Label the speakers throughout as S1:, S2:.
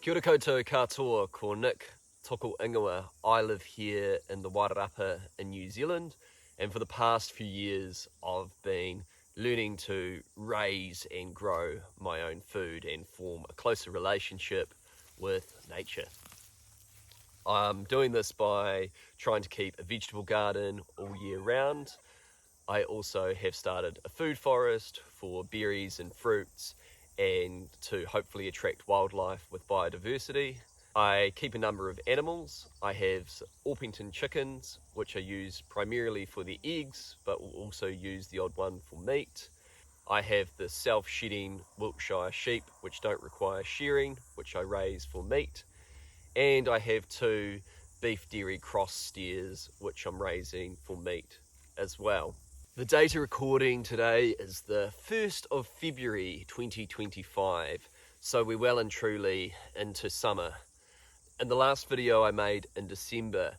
S1: Kia ora koutou katoa, ko Nick toko ingoa. I live here in the Wairarapa in New Zealand, and for the past few years I've been learning to raise and grow my own food and form a closer relationship with nature. I'm doing this by trying to keep a vegetable garden all year round. I also have started a food forest for berries and fruits and to hopefully attract wildlife with biodiversity. I keep a number of animals. I have Orpington chickens, which I use primarily for their eggs, but will also use the odd one for meat. I have the self-shedding Wiltshire sheep, which don't require shearing, which I raise for meat. And I have 2 beef dairy cross steers, which I'm raising for meat as well. The date of recording today is the 1st of February 2025, so we're well and truly into summer. In the last video I made in December,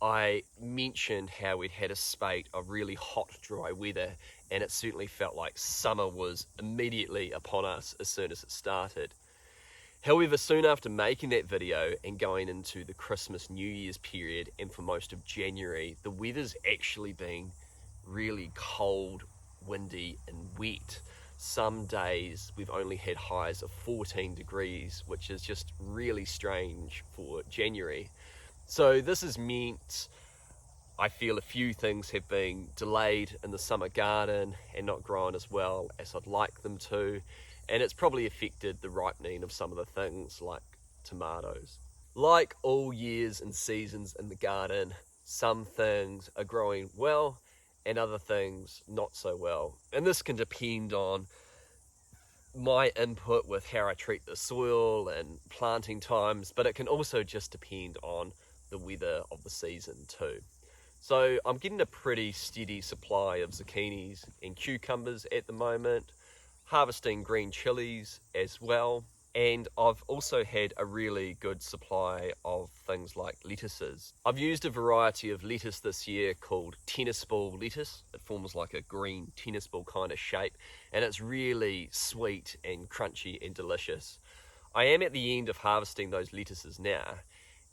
S1: I mentioned how we'd had a spate of really hot, dry weather, and it certainly felt like summer was immediately upon us as soon as it started. However, soon after making that video and going into the Christmas New Year's period and for most of January, the weather's actually been really cold, windy and wet. Some days we've only had highs of 14 degrees, which is just really strange for January. So this has meant I feel a few things have been delayed in the summer garden and not grown as well as I'd like them to, and it's probably affected the ripening of some of the things like tomatoes. Like all years and seasons in the garden, some things are growing well and other things not so well. And this can depend on my input with how I treat the soil and planting times, but it can also just depend on the weather of the season too. So I'm getting a pretty steady supply of zucchinis and cucumbers at the moment, harvesting green chilies as well. And I've also had a really good supply of things like lettuces. I've used a variety of lettuce this year called tennis ball lettuce. It forms like a green tennis ball kind of shape, and it's really sweet and crunchy and delicious. I am at the end of harvesting those lettuces now,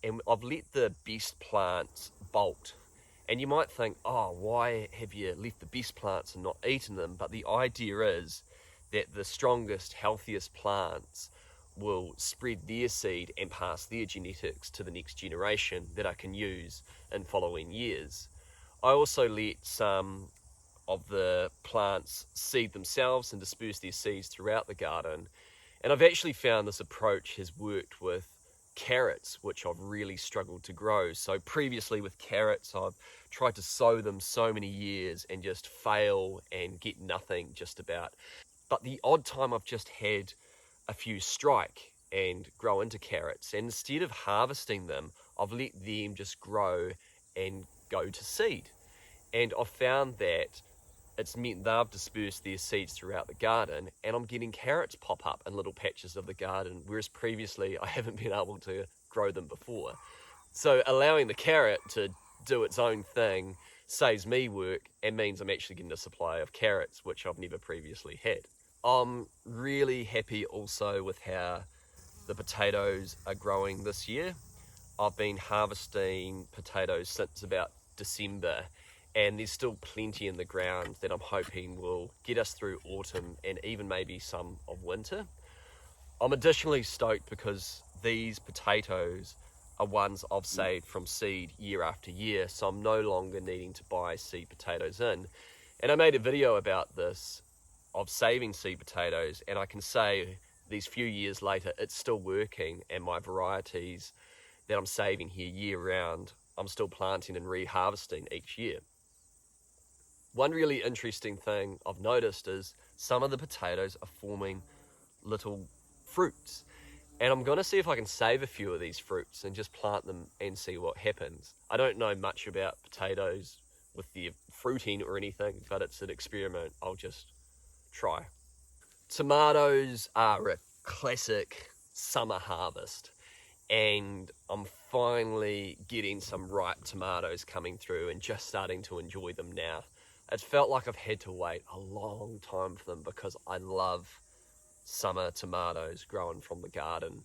S1: and I've let the best plants bolt. And you might think, oh, why have you left the best plants and not eaten them? But the idea is that the strongest, healthiest plants will spread their seed and pass their genetics to the next generation that I can use in following years. I also let some of the plants seed themselves and disperse their seeds throughout the garden. And I've actually found this approach has worked with carrots, which I've really struggled to grow. So previously with carrots, I've tried to sow them so many years and just fail and get nothing just about. But the odd time I've just had a few strike and grow into carrots, and instead of harvesting them, I've let them just grow and go to seed. And I've found that it's meant they've dispersed their seeds throughout the garden, and I'm getting carrots pop up in little patches of the garden, whereas previously I haven't been able to grow them before. So allowing the carrot to do its own thing saves me work and means I'm actually getting a supply of carrots, which I've never previously had. I'm really happy also with how the potatoes are growing this year. I've been harvesting potatoes since about December, and there's still plenty in the ground that I'm hoping will get us through autumn and even maybe some of winter. I'm additionally stoked because these potatoes are ones I've saved from seed year after year, so I'm no longer needing to buy seed potatoes in. And I made a video about this, of saving seed potatoes, and I can say these few years later it's still working, and my varieties that I'm saving here year round I'm still planting and reharvesting each year. One really interesting thing I've noticed is some of the potatoes are forming little fruits, and I'm going to see if I can save a few of these fruits and just plant them and see what happens. I don't know much about potatoes with their fruiting or anything, but it's an experiment I'll just try. Tomatoes are a classic summer harvest, and I'm finally getting some ripe tomatoes coming through and just starting to enjoy them now. It's felt like I've had to wait a long time for them because I love summer tomatoes growing from the garden.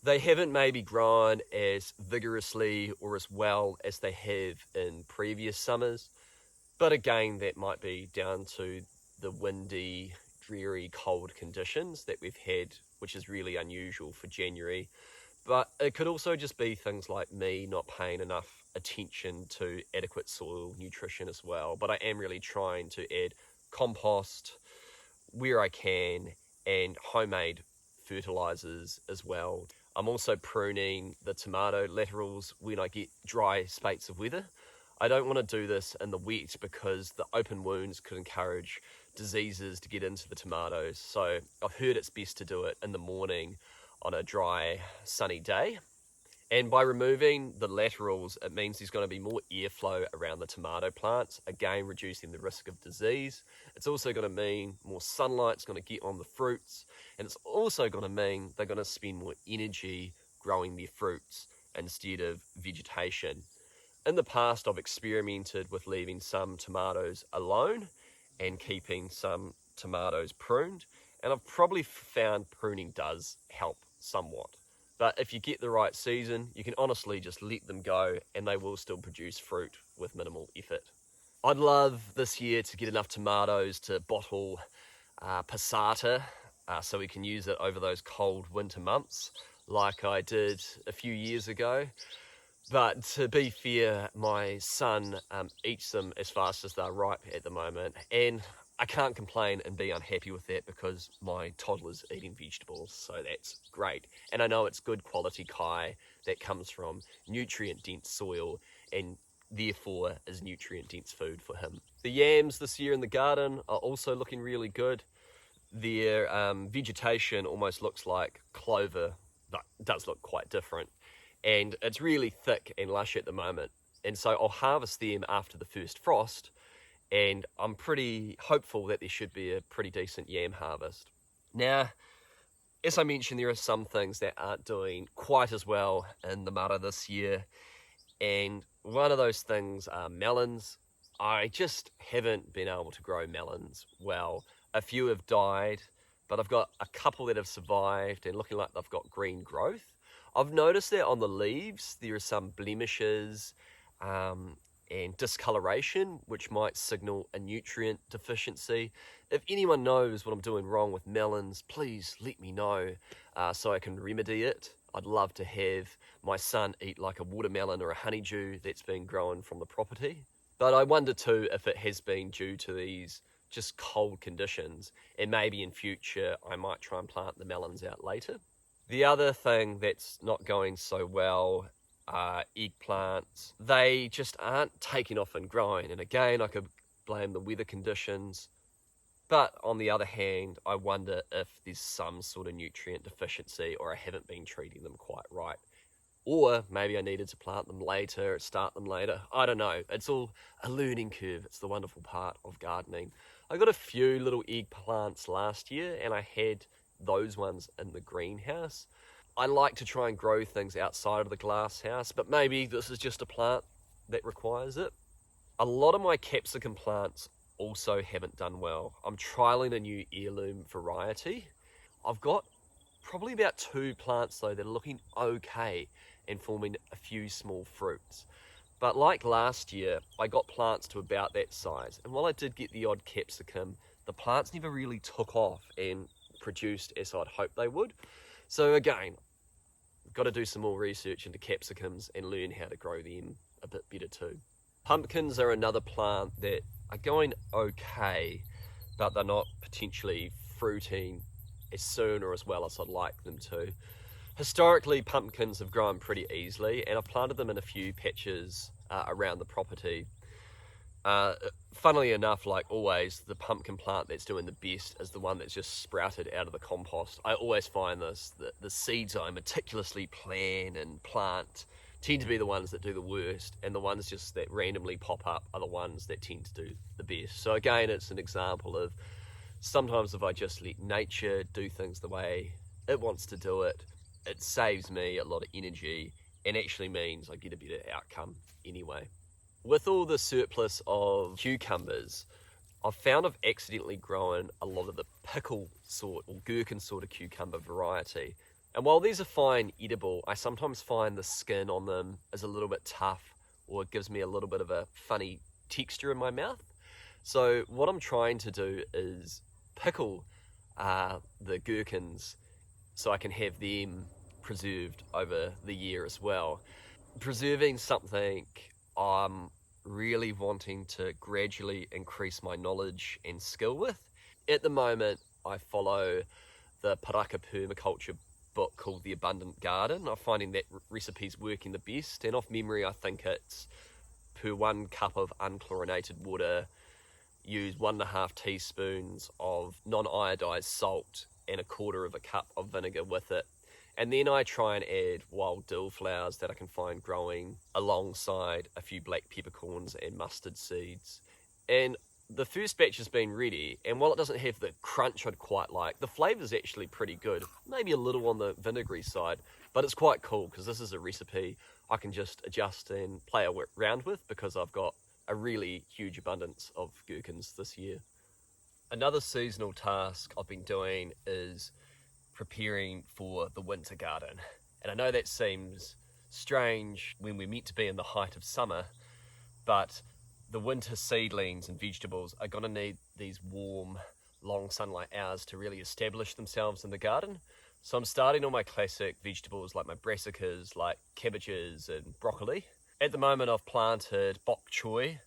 S1: They haven't maybe grown as vigorously or as well as they have in previous summers, but again, that might be down to the windy, dreary, cold conditions that we've had, which is really unusual for January. But it could also just be things like me not paying enough attention to adequate soil nutrition as well. But I am really trying to add compost where I can and homemade fertilizers as well. I'm also pruning the tomato laterals when I get dry spates of weather. I don't want to do this in the wet because the open wounds could encourage diseases to get into the tomatoes. So I've heard it's best to do it in the morning on a dry, sunny day. And by removing the laterals, it means there's going to be more airflow around the tomato plants, again reducing the risk of disease. It's also going to mean more sunlight's going to get on the fruits, and it's also going to mean they're going to spend more energy growing their fruits instead of vegetation. In the past, I've experimented with leaving some tomatoes alone and keeping some tomatoes pruned, and I've probably found pruning does help somewhat. But if you get the right season, you can honestly just let them go and they will still produce fruit with minimal effort. I'd love this year to get enough tomatoes to bottle passata so we can use it over those cold winter months like I did a few years ago. But to be fair, my son eats them as fast as they're ripe at the moment, and I can't complain and be unhappy with that because my toddler's eating vegetables, so that's great. And I know it's good quality kai that comes from nutrient-dense soil and therefore is nutrient-dense food for him. The yams this year in the garden are also looking really good. Their vegetation almost looks like clover, but does look quite different. And it's really thick and lush at the moment. And so I'll harvest them after the first frost, and I'm pretty hopeful that there should be a pretty decent yam harvest. Now, as I mentioned, there are some things that aren't doing quite as well in the mara this year, and one of those things are melons. I just haven't been able to grow melons well. A few have died, but I've got a couple that have survived and looking like they've got green growth. I've noticed that on the leaves there are some blemishes and discoloration, which might signal a nutrient deficiency. If anyone knows what I'm doing wrong with melons, please let me know so I can remedy it. I'd love to have my son eat like a watermelon or a honeydew that's been grown from the property. But I wonder too if it has been due to these just cold conditions, and maybe in future I might try and plant the melons out later. The other thing that's not going so well are eggplants. They just aren't taking off and growing, and again I could blame the weather conditions, but on the other hand I wonder if there's some sort of nutrient deficiency or I haven't been treating them quite right. Or maybe I needed to plant them later or start them later. I don't know. It's all a learning curve. It's the wonderful part of gardening. I got a few little eggplants last year and I had those ones in the greenhouse. I like to try and grow things outside of the glass house, but maybe this is just a plant that requires it. A lot of my capsicum plants also haven't done well. I'm trialing a new heirloom variety. I've got probably about 2 plants though that are looking okay and forming a few small fruits. But like last year, I got plants to about that size, and while I did get the odd capsicum, the plants never really took off and produced as I'd hoped they would. So again, got to do some more research into capsicums and learn how to grow them a bit better too. Pumpkins are another plant that are going okay, but they're not potentially fruiting as soon or as well as I'd like them to. Historically, pumpkins have grown pretty easily, and I've planted them in a few patches around the property. Funnily enough, like always, the pumpkin plant that's doing the best is the one that's just sprouted out of the compost. I always find this, that the seeds I meticulously plan and plant tend to be the ones that do the worst, and the ones just that randomly pop up are the ones that tend to do the best. So again, it's an example of sometimes if I just let nature do things the way it wants to do it, it saves me a lot of energy and actually means I get a better outcome anyway. With all the surplus of cucumbers, I've found I've accidentally grown a lot of the pickle sort or gherkin sort of cucumber variety, And while these are fine edible, I sometimes find the skin on them is a little bit tough, or it gives me a little bit of a funny texture in my mouth. So what I'm trying to do is pickle the gherkins so I can have them preserved over the year as well. Preserving something I'm really wanting to gradually increase my knowledge and skill with. At the moment, I follow the permaculture book called The Abundant Garden. I'm finding that recipe's working the best, and off memory I think it's per 1 cup of unchlorinated water, use 1.5 teaspoons of non-iodized salt and 1/4 cup of vinegar with it. And then I try and add wild dill flowers that I can find growing alongside a few black peppercorns and mustard seeds. And the first batch has been ready, and while it doesn't have the crunch I'd quite like, the flavour's actually pretty good. Maybe a little on the vinegary side, but it's quite cool because this is a recipe I can just adjust and play around with because I've got a really huge abundance of gherkins this year. Another seasonal task I've been doing is preparing for the winter garden. And I know that seems strange when we're meant to be in the height of summer, but the winter seedlings and vegetables are going to need these warm, long sunlight hours to really establish themselves in the garden. So I'm starting on my classic vegetables like my brassicas, like cabbages and broccoli. At the moment I've planted bok choy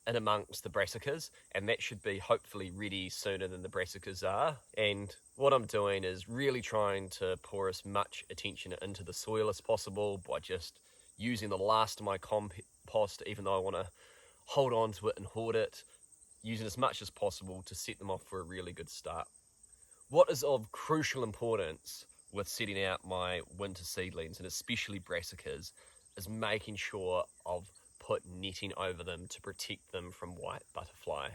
S1: in amongst the brassicas, and that should be hopefully ready sooner than the brassicas are. And what I'm doing is really trying to pour as much attention into the soil as possible by just using the last of my compost, even though I want to hold on to it and hoard it, using as much as possible to set them off for a really good start. What is of crucial importance with setting out my winter seedlings, and especially brassicas, is making sure I've put netting over them to protect them from white butterfly.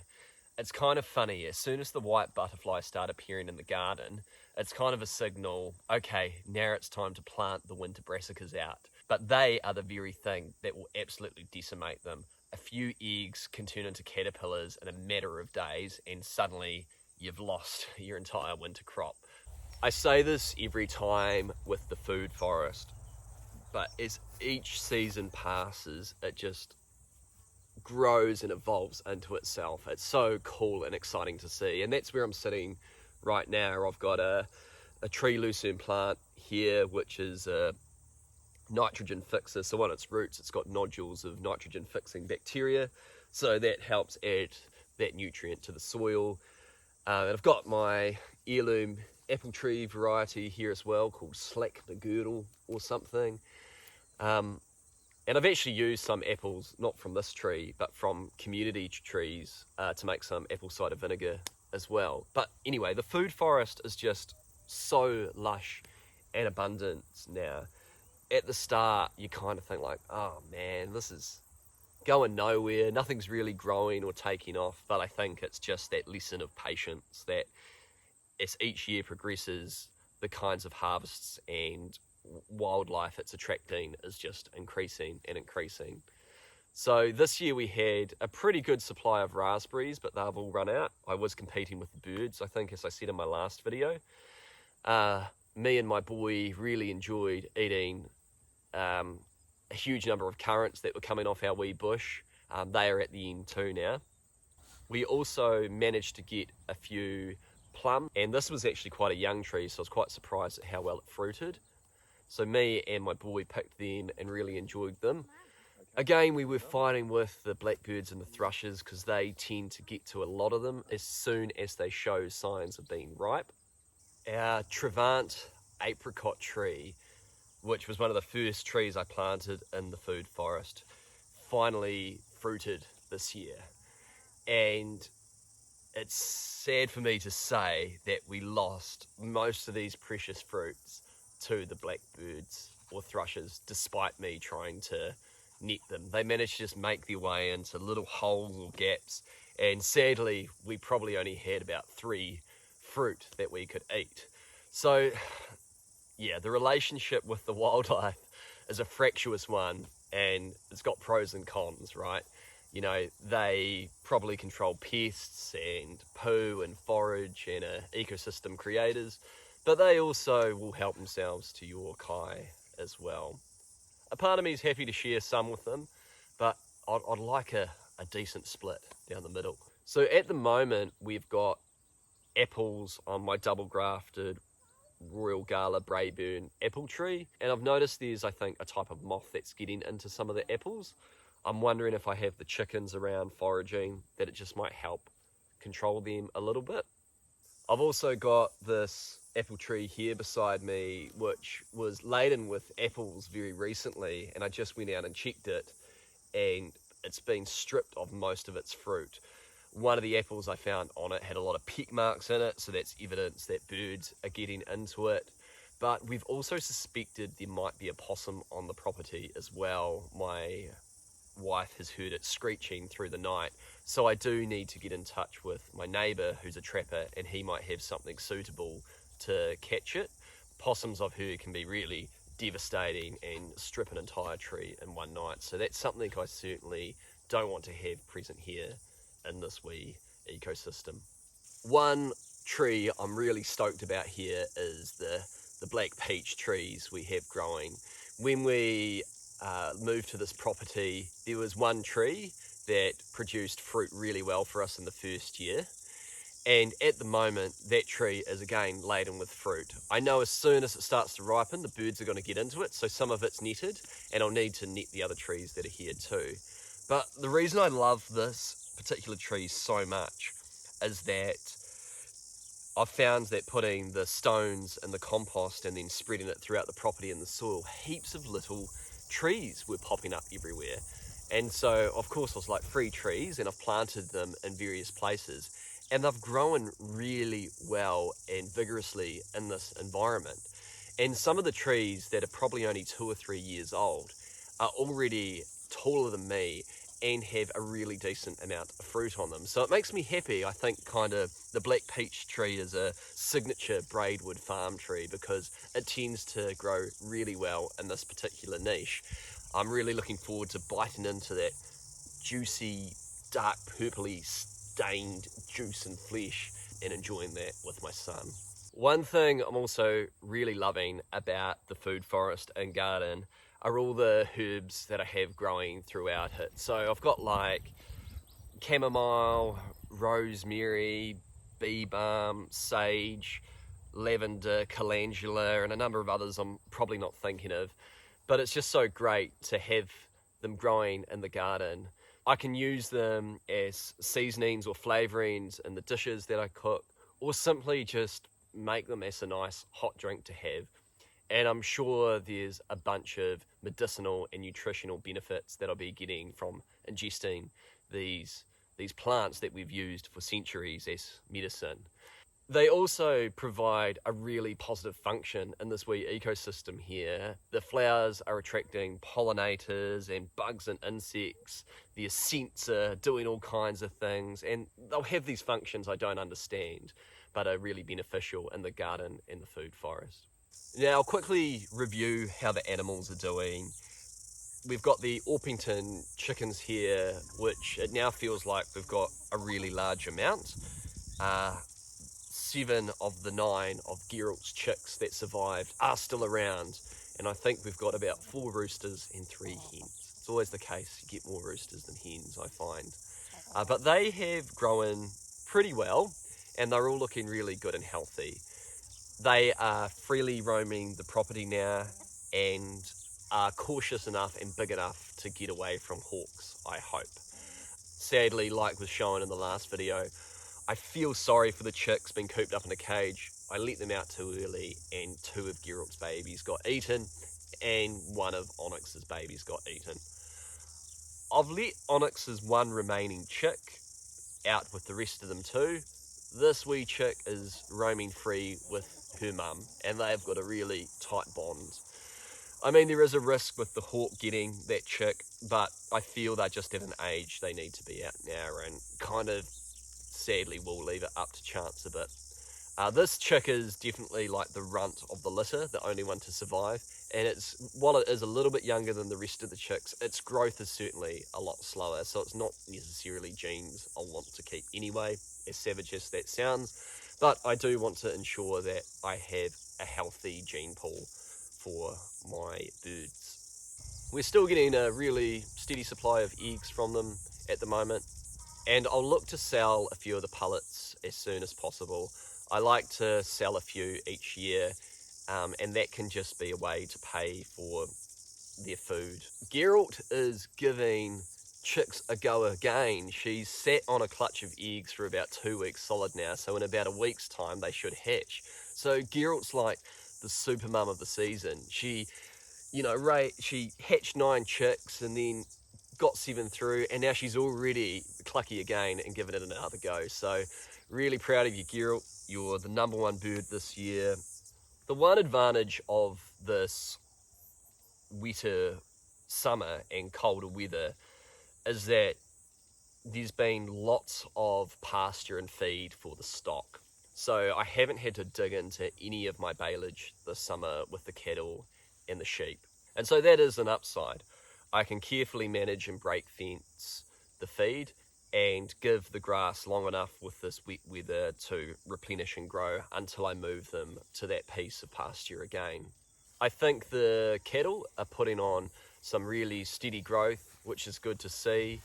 S1: It's kind of funny, as soon as the white butterflies start appearing in the garden, it's kind of a signal, okay, now it's time to plant the winter brassicas out. But they are the very thing that will absolutely decimate them. A few eggs can turn into caterpillars in a matter of days, and suddenly you've lost your entire winter crop. I say this every time with the food forest, but as each season passes, it just grows and evolves into itself. It's so cool and exciting to see, and that's where I'm sitting right now. I've got a tree lucerne plant here, which is a nitrogen fixer. So on its roots, it's got nodules of nitrogen fixing bacteria, so that helps add that nutrient to the soil. And I've got my heirloom apple tree variety here as well, called Slack the Girdle or something. And I've actually used some apples, not from this tree, but from community trees to make some apple cider vinegar as well. But anyway, the food forest is just so lush and abundant now. At the start, you kind of think like, oh man, this is going nowhere. Nothing's really growing or taking off. But I think it's just that lesson of patience that as each year progresses, the kinds of harvests and wildlife it's attracting is just increasing and increasing. So this year we had a pretty good supply of raspberries, but they've all run out. I was competing with the birds, I think, as I said in my last video. Me and my boy really enjoyed eating a huge number of currants that were coming off our wee bush. They are at the end too now. We also managed to get a few plum, and this was actually quite a young tree, so I was quite surprised at how well it fruited. So me and my boy picked them and really enjoyed them. Again, we were fighting with the blackbirds and the thrushes because they tend to get to a lot of them as soon as they show signs of being ripe. Our Trevant apricot tree, which was one of the first trees I planted in the food forest, finally fruited this year. And it's sad for me to say that we lost most of these precious fruits to the blackbirds or thrushes, despite me trying to net them. They managed to just make their way into little holes or gaps, and sadly we probably only had about 3 fruit that we could eat. So yeah, the relationship with the wildlife is a fractious one, and it's got pros and cons, right? You know, they probably control pests and poo and forage and are ecosystem creators, but they also will help themselves to your kai as well. A part of me is happy to share some with them, but I'd like a decent split down the middle. So at the moment, we've got apples on my double grafted Royal Gala Braeburn apple tree, and I've noticed there's, I think, a type of moth that's getting into some of the apples. I'm wondering if I have the chickens around foraging, that it just might help control them a little bit. I've also got this apple tree here beside me, which was laden with apples very recently, and I just went out and checked it, and it's been stripped of most of its fruit. One of the apples I found on it had a lot of peck marks in it, so that's evidence that birds are getting into it. But we've also suspected there might be a possum on the property as well. My wife has heard it screeching through the night, so I do need to get in touch with my neighbour who's a trapper, and he might have something suitable to catch it. Possums, I've heard, can be really devastating and strip an entire tree in one night, so that's something I certainly don't want to have present here in this wee ecosystem. One tree I'm really stoked about here is the black peach trees we have growing. When we moved to this property, there was one tree that produced fruit really well for us in the first year, and at the moment that tree is again laden with fruit. I know as soon as it starts to ripen, the birds are going to get into it, so some of it's netted, and I'll need to net the other trees that are here too. But the reason I love this particular tree so much is that I've found that putting the stones in the compost and then spreading it throughout the property in the soil, heaps of little trees were popping up everywhere. And so, of course, I was like, free trees, and I've planted them in various places, and they've grown really well and vigorously in this environment. And some of the trees that are probably only 2 or 3 years old are already taller than me and have a really decent amount of fruit on them. So it makes me happy. I think kind of the black peach tree is a signature Braidwood farm tree because it tends to grow really well in this particular niche. I'm really looking forward to biting into that juicy, dark purpley stained juice and flesh and enjoying that with my son. One thing I'm also really loving about the food forest and garden are all the herbs that I have growing throughout it. So I've got like chamomile, rosemary, bee balm, sage, lavender, calendula, and a number of others I'm probably not thinking of. But it's just so great to have them growing in the garden. I can use them as seasonings or flavorings in the dishes that I cook, or simply just make them as a nice hot drink to have. And I'm sure there's a bunch of medicinal and nutritional benefits that I'll be getting from ingesting these plants that we've used for centuries as medicine. They also provide a really positive function in this wee ecosystem here. The flowers are attracting pollinators and bugs and insects. The scents are doing all kinds of things, and they'll have these functions I don't understand, but are really beneficial in the garden and the food forest. Now I'll quickly review how the animals are doing. We've got the Orpington chickens here, which it now feels like we've got a really large amount. 7 of the 9 of Geralt's chicks that survived are still around, and I think we've got about 4 roosters and 3 hens. It's always the case, you get more roosters than hens, I find. But they have grown pretty well, and they're all looking really good and healthy. They are freely roaming the property now and are cautious enough and big enough to get away from hawks, I hope. Sadly, like was shown in the last video, I feel sorry for the chicks being cooped up in a cage. I let them out too early, and 2 of Geralt's babies got eaten, and 1 of Onyx's babies got eaten. I've let Onyx's 1 remaining chick out with the rest of them too. This wee chick is roaming free with her mum, and they've got a really tight bond. I mean, there is a risk with the hawk getting that chick, but I feel they're just at an age they need to be out now, and kind of sadly we'll leave it up to chance a bit. This chick is definitely like the runt of the litter, the only one to survive, and while it is a little bit younger than the rest of the chicks, its growth is certainly a lot slower, so it's not necessarily genes I'll want to keep anyway, as savage as that sounds. But I do want to ensure that I have a healthy gene pool for my birds. We're still getting a really steady supply of eggs from them at the moment, and I'll look to sell a few of the pullets as soon as possible. I like to sell a few each year, and that can just be a way to pay for their food. Geralt is giving chicks a go again. She's sat on a clutch of eggs for about 2 weeks solid now, so in about a week's time they should hatch. So Geralt's like the super mum of the season. She hatched 9 chicks and then got 7 through, and now she's already clucky again and giving it another go. So really proud of you, Geralt. You're the #1 bird this year. The one advantage of this wetter summer and colder weather is that there's been lots of pasture and feed for the stock. So I haven't had to dig into any of my baleage this summer with the cattle and the sheep. And so that is an upside. I can carefully manage and break fence the feed and give the grass long enough with this wet weather to replenish and grow until I move them to that piece of pasture again. I think the cattle are putting on some really steady growth, which is good to see.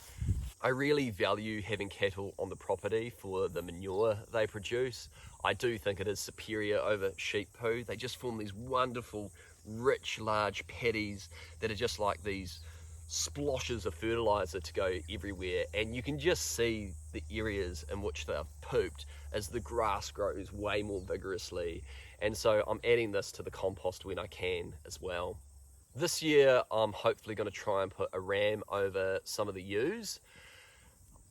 S1: I really value having cattle on the property for the manure they produce. I do think it is superior over sheep poo. They just form these wonderful, rich, large paddies that are just like these sploshes of fertilizer to go everywhere, and you can just see the areas in which they're pooped as the grass grows way more vigorously. And so I'm adding this to the compost when I can as well. This year I'm hopefully going to try and put a ram over some of the ewes.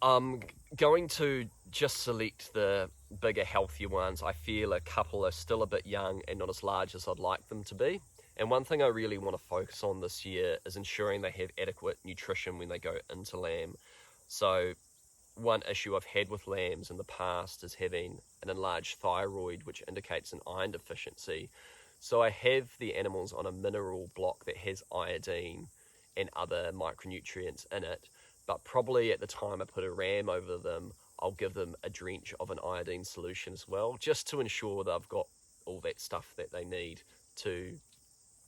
S1: I'm going to just select the bigger, healthier ones. I feel a couple are still a bit young and not as large as I'd like them to be. And one thing I really want to focus on this year is ensuring they have adequate nutrition when they go into lamb. So one issue I've had with lambs in the past is having an enlarged thyroid, which indicates an iron deficiency. So I have the animals on a mineral block that has iodine and other micronutrients in it. But probably at the time I put a ram over them, I'll give them a drench of an iodine solution as well, just to ensure they've got all that stuff that they need to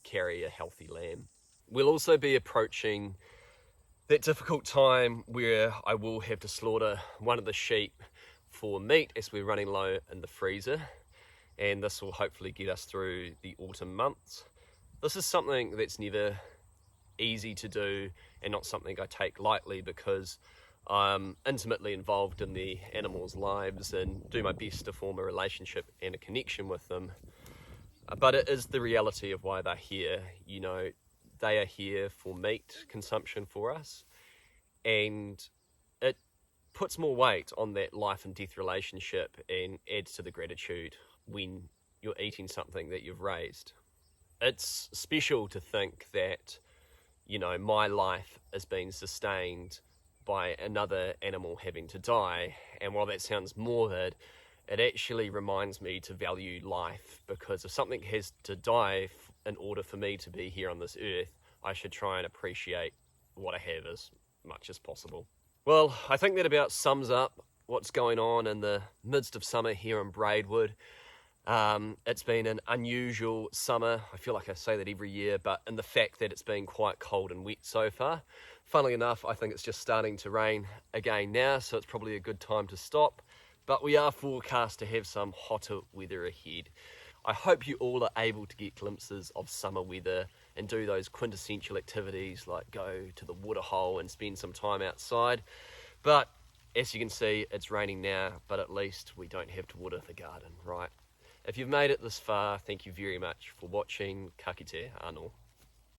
S1: carry a healthy lamb. We'll also be approaching that difficult time where I will have to slaughter one of the sheep for meat as we're running low in the freezer, and this will hopefully get us through the autumn months. This is something that's never easy to do and not something I take lightly, because I'm intimately involved in the animals' lives and do my best to form a relationship and a connection with them. But it is the reality of why they're here. You know, they are here for meat consumption for us, and it puts more weight on that life and death relationship and adds to the gratitude when you're eating something that you've raised. It's special to think that, you know, my life is being sustained by another animal having to die. And while that sounds morbid, it actually reminds me to value life, because if something has to die in order for me to be here on this earth, I should try and appreciate what I have as much as possible. Well, I think that about sums up what's going on in the midst of summer here in Braidwood. It's been an unusual summer. I feel like I say that every year, but in the fact that it's been quite cold and wet so far. Funnily enough, I think it's just starting to rain again now, so it's probably a good time to stop. But we are forecast to have some hotter weather ahead. I hope you all are able to get glimpses of summer weather and do those quintessential activities like go to the waterhole and spend some time outside. But as you can see, it's raining now, but at least we don't have to water the garden, right? If you've made it this far, thank you very much for watching. Ka kite anō.